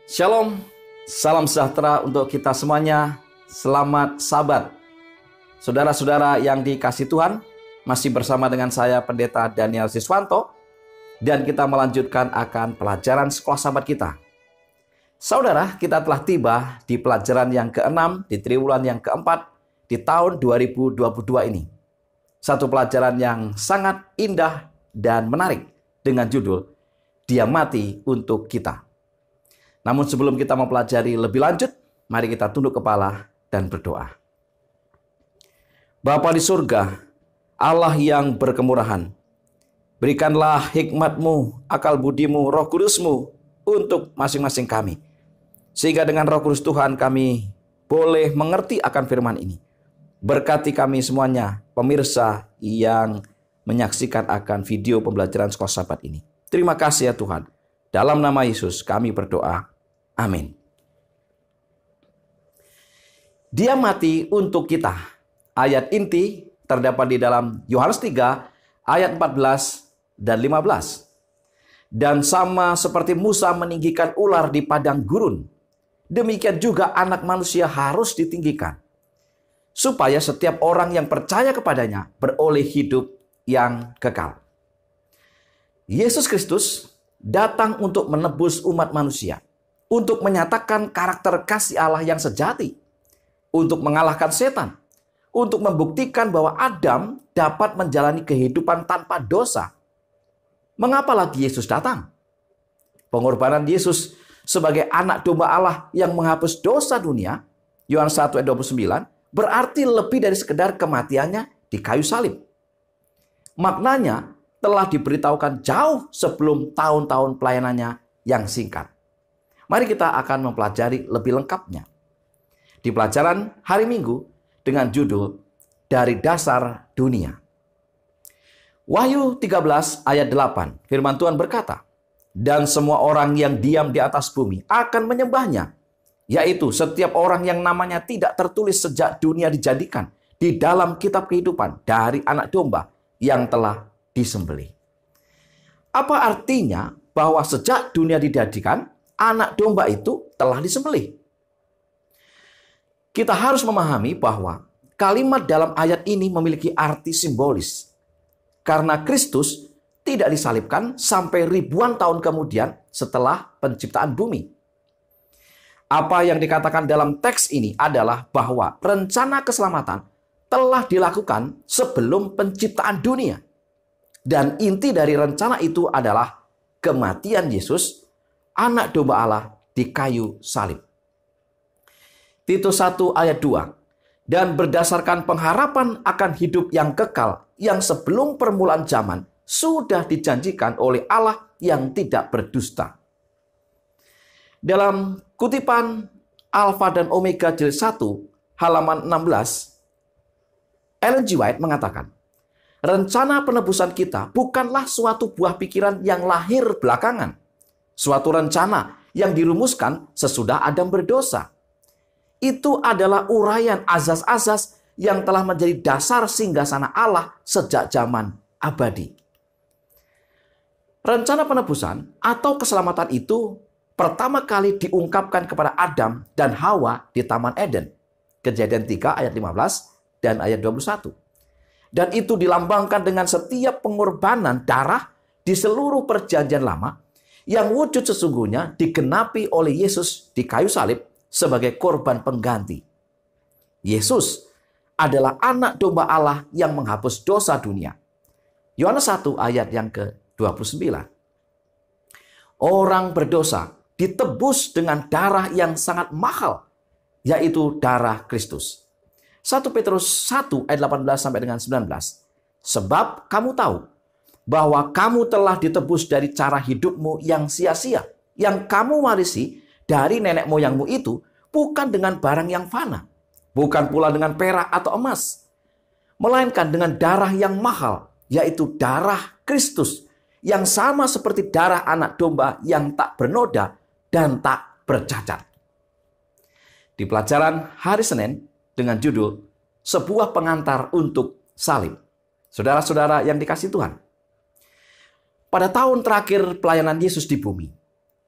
Shalom, salam sejahtera untuk kita semuanya. Selamat Sabat. Saudara-saudara yang dikasihi Tuhan, masih bersama dengan saya Pendeta Daniel Siswanto, dan kita melanjutkan akan pelajaran sekolah Sabat kita. Saudara, kita telah tiba di pelajaran yang ke-6 di triwulan yang keempat di tahun 2022 ini. Satu pelajaran yang sangat indah dan menarik dengan judul Dia Mati Untuk Kita. Namun sebelum kita mempelajari lebih lanjut, mari kita tunduk kepala dan berdoa. Bapa di surga, Allah yang berkemurahan, berikanlah hikmat-Mu, akal budimu, Roh Kudus-Mu untuk masing-masing kami. Sehingga dengan Roh Kudus Tuhan kami boleh mengerti akan firman ini. Berkati kami semuanya, pemirsa yang menyaksikan akan video pembelajaran sekolah Sabat ini. Terima kasih ya Tuhan. Dalam nama Yesus kami berdoa. Amin. Dia mati untuk kita. Ayat inti terdapat di dalam Yohanes 3 ayat 14 dan 15. Dan sama seperti Musa meninggikan ular di padang gurun, demikian juga anak manusia harus ditinggikan, supaya setiap orang yang percaya kepadanya beroleh hidup yang kekal. Yesus Kristus datang untuk menebus umat manusia, untuk menyatakan karakter kasih Allah yang sejati, untuk mengalahkan setan, untuk membuktikan bahwa Adam dapat menjalani kehidupan tanpa dosa. Mengapa lagi Yesus datang? Pengorbanan Yesus sebagai anak domba Allah yang menghapus dosa dunia, Yohanes 1 ayat 29, berarti lebih dari sekedar kematiannya di kayu salib. Maknanya telah diberitahukan jauh sebelum tahun-tahun pelayanannya yang singkat. Mari kita akan mempelajari lebih lengkapnya di pelajaran hari Minggu dengan judul Dari Dasar Dunia. Wahyu 13 ayat 8, firman Tuhan berkata, dan semua orang yang diam di atas bumi akan menyembahnya, yaitu setiap orang yang namanya tidak tertulis sejak dunia dijadikan di dalam kitab kehidupan dari anak domba yang telah disembelih. Apa artinya bahwa sejak dunia dijadikan, anak domba itu telah disembelih? Kita harus memahami bahwa kalimat dalam ayat ini memiliki arti simbolis. Karena Kristus tidak disalibkan sampai ribuan tahun kemudian setelah penciptaan bumi. Apa yang dikatakan dalam teks ini adalah bahwa rencana keselamatan telah dilakukan sebelum penciptaan dunia. Dan inti dari rencana itu adalah kematian Yesus, anak domba Allah di kayu salib. Titus 1 ayat 2. Dan berdasarkan pengharapan akan hidup yang kekal yang sebelum permulaan zaman sudah dijanjikan oleh Allah yang tidak berdusta. Dalam kutipan Alfa dan Omega jilid 1 halaman 16, Ellen G. White mengatakan, rencana penebusan kita bukanlah suatu buah pikiran yang lahir belakangan. Suatu rencana yang dirumuskan sesudah Adam berdosa. Itu adalah uraian azas-azas yang telah menjadi dasar singgasana Allah sejak zaman abadi. Rencana penebusan atau keselamatan itu pertama kali diungkapkan kepada Adam dan Hawa di Taman Eden. Kejadian 3 ayat 15 dan ayat 21. Dan itu dilambangkan dengan setiap pengorbanan darah di seluruh perjanjian lama yang wujud sesungguhnya digenapi oleh Yesus di kayu salib sebagai korban pengganti. Yesus adalah anak domba Allah yang menghapus dosa dunia. Yohanes 1 ayat yang ke-29. Orang berdosa ditebus dengan darah yang sangat mahal, yaitu darah Kristus. 1 Petrus 1 ayat 18 sampai dengan 19. Sebab kamu tahu bahwa kamu telah ditebus dari cara hidupmu yang sia-sia, yang kamu warisi dari nenek moyangmu itu, bukan dengan barang yang fana, bukan pula dengan perak atau emas, melainkan dengan darah yang mahal, yaitu darah Kristus, yang sama seperti darah anak domba yang tak bernoda dan tak bercacat. Di pelajaran hari Senin dengan judul Sebuah Pengantar untuk Salib. Saudara-saudara yang dikasihi Tuhan, pada tahun terakhir pelayanan Yesus di bumi,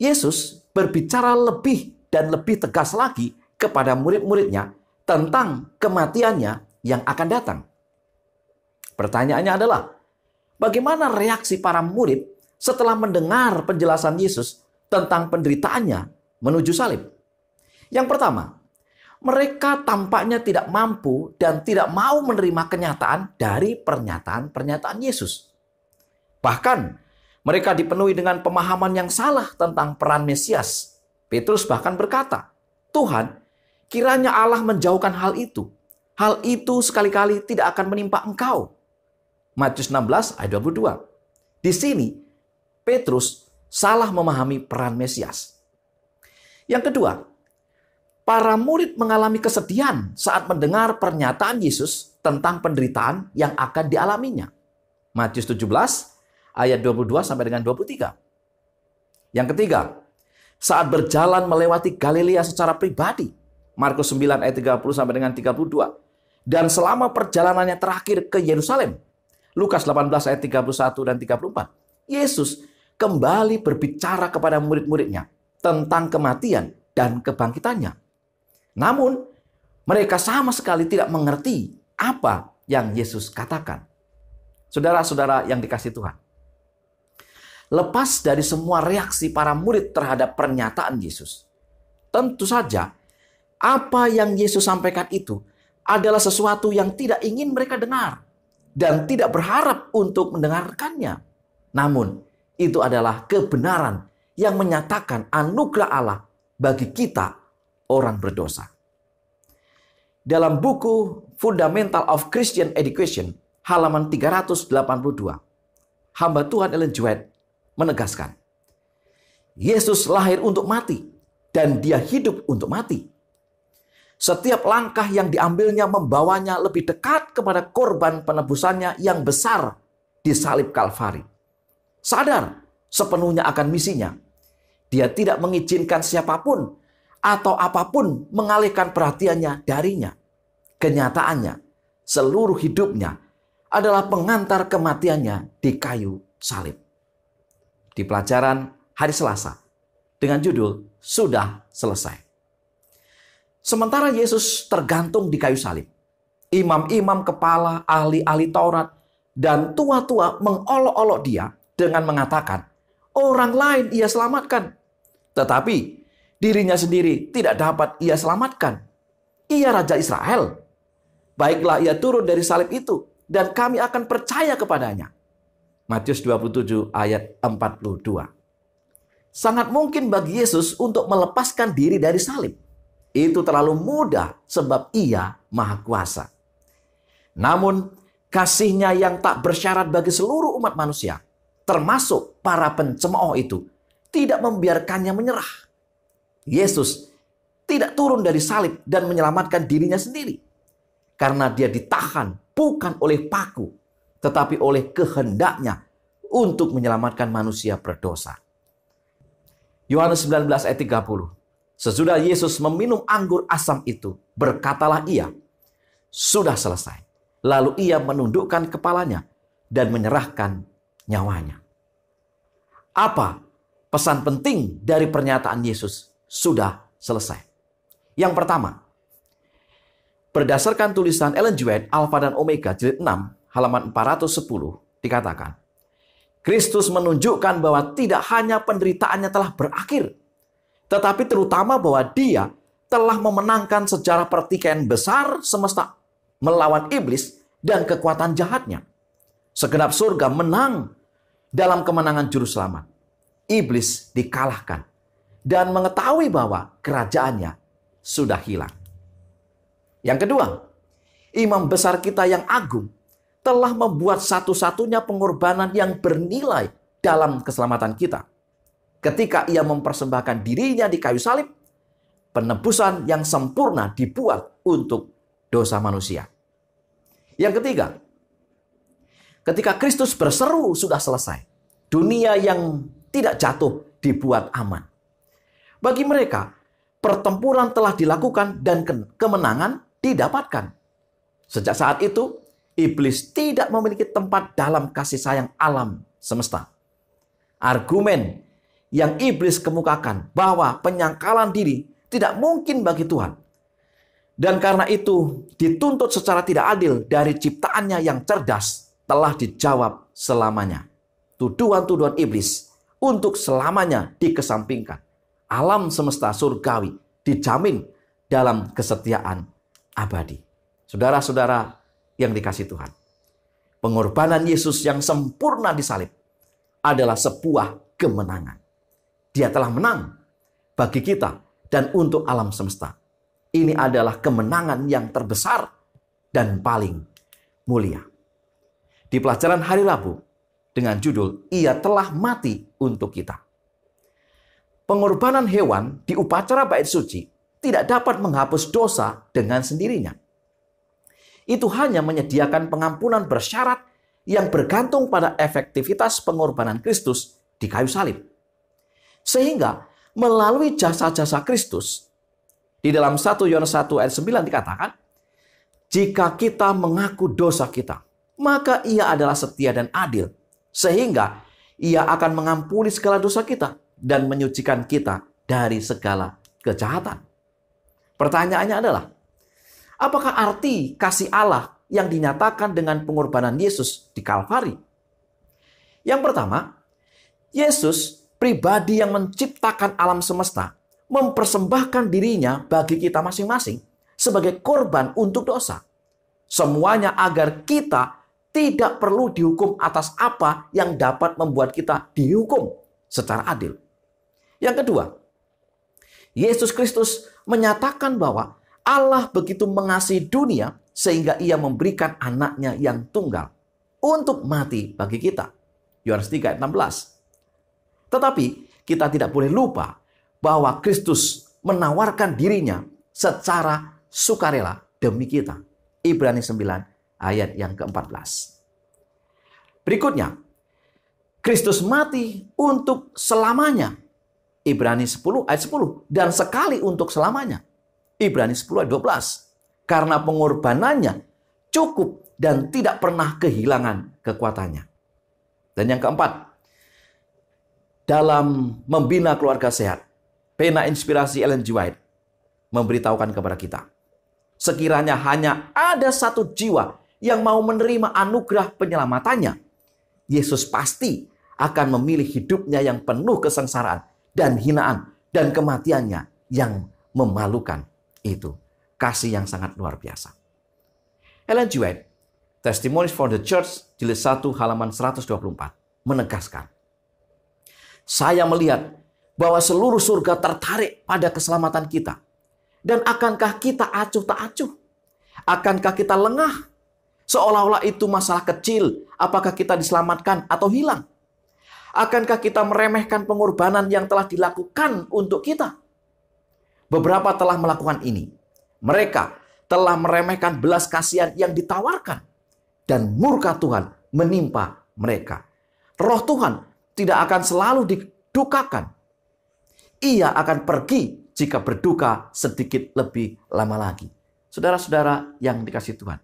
Yesus berbicara lebih dan lebih tegas lagi kepada murid-muridnya tentang kematiannya yang akan datang. Pertanyaannya adalah, bagaimana reaksi para murid setelah mendengar penjelasan Yesus tentang penderitaannya menuju salib? Yang pertama, mereka tampaknya tidak mampu dan tidak mau menerima kenyataan dari pernyataan-pernyataan Yesus. Bahkan, mereka dipenuhi dengan pemahaman yang salah tentang peran Mesias. Petrus bahkan berkata, "Tuhan, kiranya Allah menjauhkan hal itu. Hal itu sekali-kali tidak akan menimpa Engkau." Matius 16 ayat 22. Di sini, Petrus salah memahami peran Mesias. Yang kedua, para murid mengalami kesedihan saat mendengar pernyataan Yesus tentang penderitaan yang akan dialaminya. Matius 17 ayat 22 sampai dengan 23. Yang ketiga, saat berjalan melewati Galilea secara pribadi. Markus 9 ayat 30 sampai dengan 32. Dan selama perjalanannya terakhir ke Yerusalem. Lukas 18 ayat 31 dan 34. Yesus kembali berbicara kepada murid-muridnya tentang kematian dan kebangkitannya. Namun, mereka sama sekali tidak mengerti apa yang Yesus katakan. Saudara-saudara yang dikasihi Tuhan, lepas dari semua reaksi para murid terhadap pernyataan Yesus, tentu saja apa yang Yesus sampaikan itu adalah sesuatu yang tidak ingin mereka dengar dan tidak berharap untuk mendengarkannya. Namun, itu adalah kebenaran yang menyatakan anugerah Allah bagi kita, orang berdosa. Dalam buku Fundamental of Christian Education, halaman 382, hamba Tuhan Ellen G. White menegaskan, Yesus lahir untuk mati dan dia hidup untuk mati. Setiap langkah yang diambilnya membawanya lebih dekat kepada korban penebusannya yang besar di salib Kalvari. Sadar sepenuhnya akan misinya, dia tidak mengizinkan siapapun atau apapun mengalihkan perhatiannya darinya. Kenyataannya, seluruh hidupnya adalah pengantar kematiannya di kayu salib. Di pelajaran hari Selasa dengan judul Sudah Selesai. Sementara Yesus tergantung di kayu salib, imam-imam kepala, ahli-ahli Taurat, dan tua-tua mengolok-olok dia dengan mengatakan, orang lain ia selamatkan. Tetapi dirinya sendiri tidak dapat ia selamatkan. Ia Raja Israel. Baiklah ia turun dari salib itu, dan kami akan percaya kepadanya. Matius 27 ayat 42. Sangat mungkin bagi Yesus untuk melepaskan diri dari salib. Itu terlalu mudah sebab ia maha kuasa. Namun kasih-Nya yang tak bersyarat bagi seluruh umat manusia, termasuk para pencemooh itu, tidak membiarkannya menyerah. Yesus tidak turun dari salib dan menyelamatkan dirinya sendiri. Karena dia ditahan bukan oleh paku, tetapi oleh kehendaknya untuk menyelamatkan manusia berdosa. Yohanes 19 ayat 30. Sesudah Yesus meminum anggur asam itu, berkatalah ia, sudah selesai. Lalu ia menundukkan kepalanya dan menyerahkan nyawanya. Apa pesan penting dari pernyataan Yesus sudah selesai? Yang pertama, berdasarkan tulisan Ellen G. White, Alfa dan Omega, jilid 6, halaman 410, dikatakan, Kristus menunjukkan bahwa tidak hanya penderitaannya telah berakhir, tetapi terutama bahwa dia telah memenangkan sejarah pertikaian besar semesta melawan iblis dan kekuatan jahatnya. Segenap surga menang dalam kemenangan juru selamat. Iblis dikalahkan dan mengetahui bahwa kerajaannya sudah hilang. Yang kedua, imam besar kita yang agung telah membuat satu-satunya pengorbanan yang bernilai dalam keselamatan kita. Ketika ia mempersembahkan dirinya di kayu salib, penebusan yang sempurna dibuat untuk dosa manusia. Yang ketiga, ketika Kristus berseru sudah selesai, dunia yang tidak jatuh dibuat aman. Bagi mereka, pertempuran telah dilakukan dan kemenangan didapatkan. Sejak saat itu, iblis tidak memiliki tempat dalam kasih sayang alam semesta. Argumen yang iblis kemukakan, bahwa penyangkalan diri tidak mungkin bagi Tuhan. Dan karena itu dituntut secara tidak adil dari ciptaannya yang cerdas telah dijawab selamanya. Tuduhan-tuduhan iblis untuk selamanya dikesampingkan. Alam semesta surgawi dijamin dalam kesetiaan abadi. Saudara-saudara yang dikasihi Tuhan, pengorbanan Yesus yang sempurna di salib adalah sebuah kemenangan. Dia telah menang bagi kita dan untuk alam semesta. Ini adalah kemenangan yang terbesar dan paling mulia. Di pelajaran hari Rabu dengan judul Ia Telah Mati Untuk Kita. Pengorbanan hewan di upacara bait suci tidak dapat menghapus dosa dengan sendirinya. Itu hanya menyediakan pengampunan bersyarat yang bergantung pada efektivitas pengorbanan Kristus di kayu salib. Sehingga melalui jasa-jasa Kristus, di dalam 1 Yohanes 1 ayat 9 dikatakan, jika kita mengaku dosa kita, maka Ia adalah setia dan adil, sehingga Ia akan mengampuni segala dosa kita dan menyucikan kita dari segala kejahatan. Pertanyaannya adalah, apakah arti kasih Allah yang dinyatakan dengan pengorbanan Yesus di Kalvari? Yang pertama, Yesus, pribadi yang menciptakan alam semesta, mempersembahkan dirinya bagi kita masing-masing sebagai korban untuk dosa. Semuanya agar kita tidak perlu dihukum atas apa yang dapat membuat kita dihukum secara adil. Yang kedua, Yesus Kristus menyatakan bahwa Allah begitu mengasihi dunia sehingga Ia memberikan anaknya yang tunggal untuk mati bagi kita. Yohanes 3 ayat 16. Tetapi kita tidak boleh lupa bahwa Kristus menawarkan dirinya secara sukarela demi kita. Ibrani 9 ayat yang ke-14. Berikutnya, Kristus mati untuk selamanya. Ibrani 10 ayat 10. Dan sekali untuk selamanya. Ibrani 10 ayat 12. Karena pengorbanannya cukup dan tidak pernah kehilangan kekuatannya. Dan yang keempat, dalam membina keluarga sehat, pena inspirasi Ellen G. White memberitahukan kepada kita, sekiranya hanya ada satu jiwa yang mau menerima anugerah penyelamatannya, Yesus pasti akan memilih hidupnya yang penuh kesengsaraan dan hinaan dan kematiannya yang memalukan itu. Kasih yang sangat luar biasa. Ellen G. White, Testimonies for the Church, jilid 1 halaman 124, menegaskan, saya melihat bahwa seluruh surga tertarik pada keselamatan kita. Dan akankah kita acuh tak acuh? Akankah kita lengah? Seolah-olah itu masalah kecil, apakah kita diselamatkan atau hilang? Akankah kita meremehkan pengorbanan yang telah dilakukan untuk kita? Beberapa telah melakukan ini. Mereka telah meremehkan belas kasihan yang ditawarkan. Dan murka Tuhan menimpa mereka. Roh Tuhan tidak akan selalu didukakan. Ia akan pergi jika berduka sedikit lebih lama lagi. Saudara-saudara yang dikasihi Tuhan,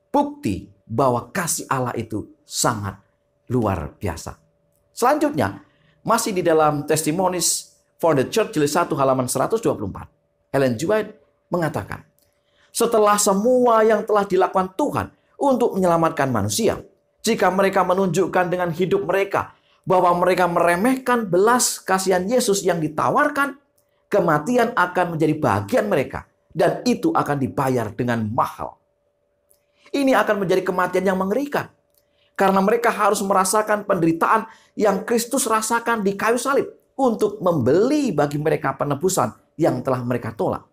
bukti bahwa kasih Allah itu sangat luar biasa. Selanjutnya, masih di dalam Testimonies for the Church jilid 1 halaman 124, Ellen G. White mengatakan, setelah semua yang telah dilakukan Tuhan untuk menyelamatkan manusia, jika mereka menunjukkan dengan hidup mereka bahwa mereka meremehkan belas kasihan Yesus yang ditawarkan, kematian akan menjadi bagian mereka dan itu akan dibayar dengan mahal. Ini akan menjadi kematian yang mengerikan karena mereka harus merasakan penderitaan yang Kristus rasakan di kayu salib untuk membeli bagi mereka penebusan yang telah mereka tolak.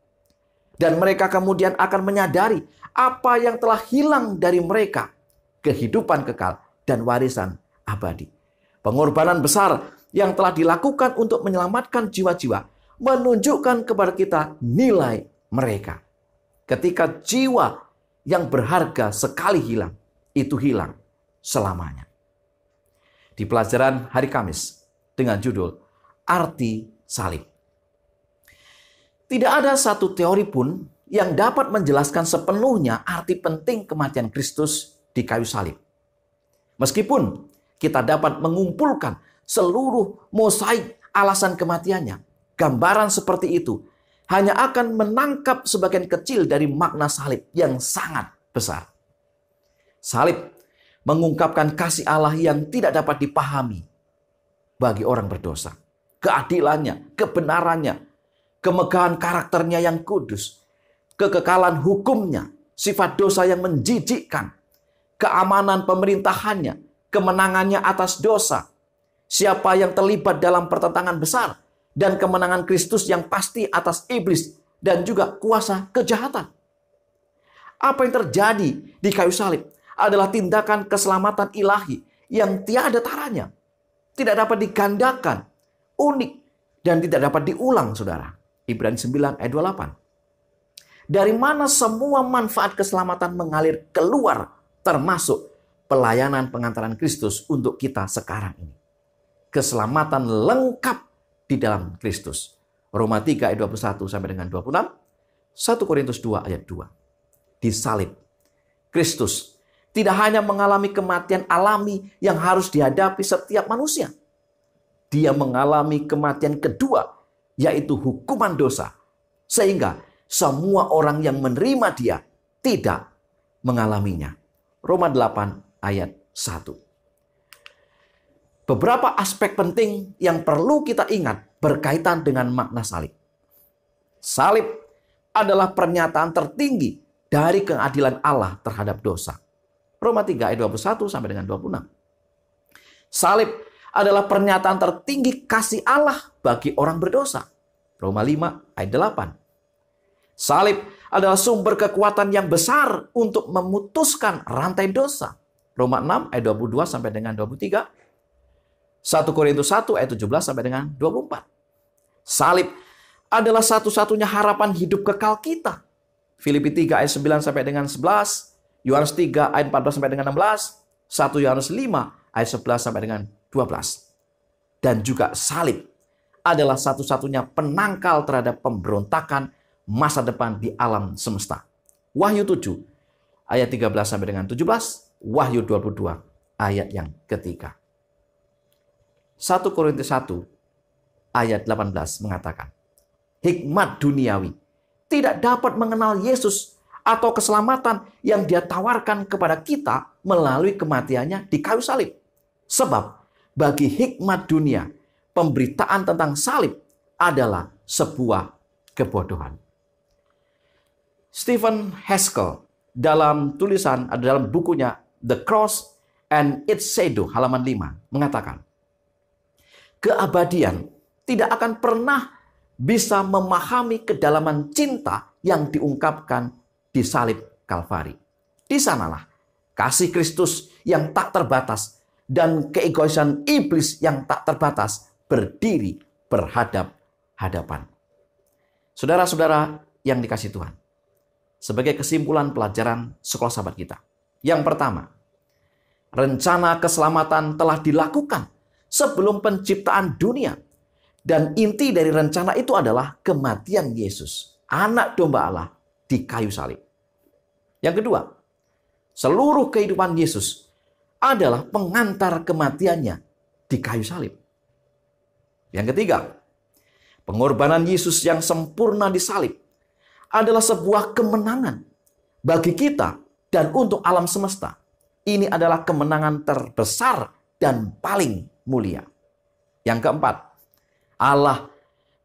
Dan mereka kemudian akan menyadari apa yang telah hilang dari mereka, kehidupan kekal dan warisan abadi. Pengorbanan besar yang telah dilakukan untuk menyelamatkan jiwa-jiwa menunjukkan kepada kita nilai mereka. Ketika jiwa yang berharga sekali hilang, itu hilang selamanya. Di pelajaran hari Kamis dengan judul Arti Salib. Tidak ada satu teori pun yang dapat menjelaskan sepenuhnya arti penting kematian Kristus di kayu salib. Meskipun kita dapat mengumpulkan seluruh mosaik alasan kematiannya. Gambaran seperti itu hanya akan menangkap sebagian kecil dari makna salib yang sangat besar. Salib mengungkapkan kasih Allah yang tidak dapat dipahami bagi orang berdosa. Keadilannya, kebenarannya, kemegahan karakternya yang kudus, kekekalan hukumnya, sifat dosa yang menjijikkan, keamanan pemerintahannya, kemenangannya atas dosa, siapa yang terlibat dalam pertentangan besar, dan kemenangan Kristus yang pasti atas iblis dan juga kuasa kejahatan. Apa yang terjadi di kayu salib adalah tindakan keselamatan ilahi yang tiada taranya, tidak dapat digandakan, unik, dan tidak dapat diulang, saudara. Ibrani 9 ayat 28. Dari mana semua manfaat keselamatan mengalir keluar, termasuk pelayanan pengantaran Kristus untuk kita sekarang ini. Keselamatan lengkap di dalam Kristus. Roma 3 ayat 21 sampai dengan 26. 1 Korintus 2 ayat 2. Disalib, Kristus tidak hanya mengalami kematian alami yang harus dihadapi setiap manusia. Dia mengalami kematian kedua, yaitu hukuman dosa. Sehingga semua orang yang menerima dia tidak mengalaminya. Roma 8 ayat 1. Beberapa aspek penting yang perlu kita ingat berkaitan dengan makna salib. Salib adalah pernyataan tertinggi dari keadilan Allah terhadap dosa. Roma 3 ayat 21 sampai dengan 26. Salib adalah pernyataan tertinggi kasih Allah bagi orang berdosa. Roma 5 ayat 8. Salib adalah sumber kekuatan yang besar untuk memutuskan rantai dosa. Roma 6 ayat 22 sampai dengan 23. 1 Korintus 1 ayat 17 sampai dengan 24. Salib adalah satu-satunya harapan hidup kekal kita. Filipi 3 ayat 9 sampai dengan 11. Yohanes 3 ayat 14 sampai dengan 16. 1 Yohanes 5 ayat 11 sampai dengan 12. Dan juga salib adalah satu-satunya penangkal terhadap pemberontakan masa depan di alam semesta. Wahyu 7 ayat 13 sampai dengan 17. Wahyu 22 ayat yang ketiga. 1 Korintus 1 ayat 18 mengatakan, hikmat duniawi tidak dapat mengenal Yesus atau keselamatan yang dia tawarkan kepada kita melalui kematiannya di kayu salib. Sebab bagi hikmat dunia, pemberitaan tentang salib adalah sebuah kebodohan. Stephen Haskell dalam dalam bukunya The Cross and Its Shadow halaman 5 mengatakan, keabadian tidak akan pernah bisa memahami kedalaman cinta yang diungkapkan di salib Kalvari. Di sanalah kasih Kristus yang tak terbatas dan keegoisan iblis yang tak terbatas berdiri berhadap-hadapan. Saudara-saudara yang dikasihi Tuhan, sebagai kesimpulan pelajaran sekolah sahabat kita. Yang pertama, rencana keselamatan telah dilakukan sebelum penciptaan dunia. Dan inti dari rencana itu adalah kematian Yesus, anak domba Allah di kayu salib. Yang kedua, seluruh kehidupan Yesus adalah pengantar kematiannya di kayu salib. Yang ketiga, pengorbanan Yesus yang sempurna di salib adalah sebuah kemenangan bagi kita dan untuk alam semesta. Ini adalah kemenangan terbesar dan paling mulia. Yang keempat, Allah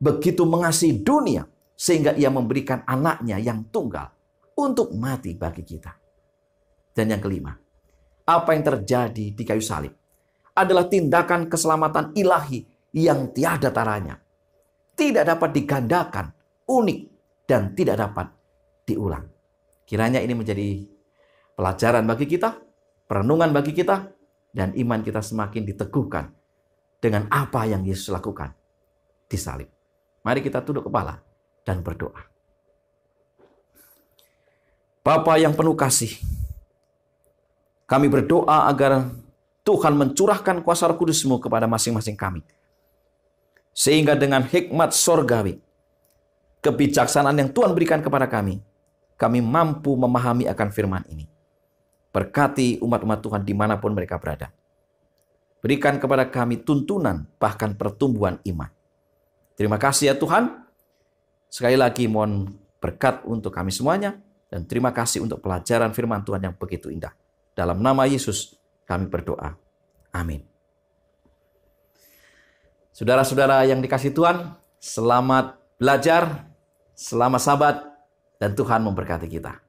begitu mengasihi dunia sehingga ia memberikan anaknya yang tunggal untuk mati bagi kita. Dan yang kelima, apa yang terjadi di kayu salib adalah tindakan keselamatan ilahi yang tiada taranya. Tidak dapat digandakan, unik, dan tidak dapat diulang. Kiranya ini menjadi pelajaran bagi kita, perenungan bagi kita, dan iman kita semakin diteguhkan dengan apa yang Yesus lakukan di salib. Mari kita tunduk kepala dan berdoa. Bapa yang penuh kasih, kami berdoa agar Tuhan mencurahkan kuasa Roh Kudus-Mu kepada masing-masing kami. Sehingga dengan hikmat sorgawi, kebijaksanaan yang Tuhan berikan kepada kami mampu memahami akan firman ini. Berkati umat-umat Tuhan dimanapun mereka berada. Berikan kepada kami tuntunan bahkan pertumbuhan iman. Terima kasih ya Tuhan. Sekali lagi mohon berkat untuk kami semuanya. Dan terima kasih untuk pelajaran firman Tuhan yang begitu indah. Dalam nama Yesus kami berdoa. Amin. Saudara-saudara yang dikasihi Tuhan, selamat belajar, selamat sabat, dan Tuhan memberkati kita.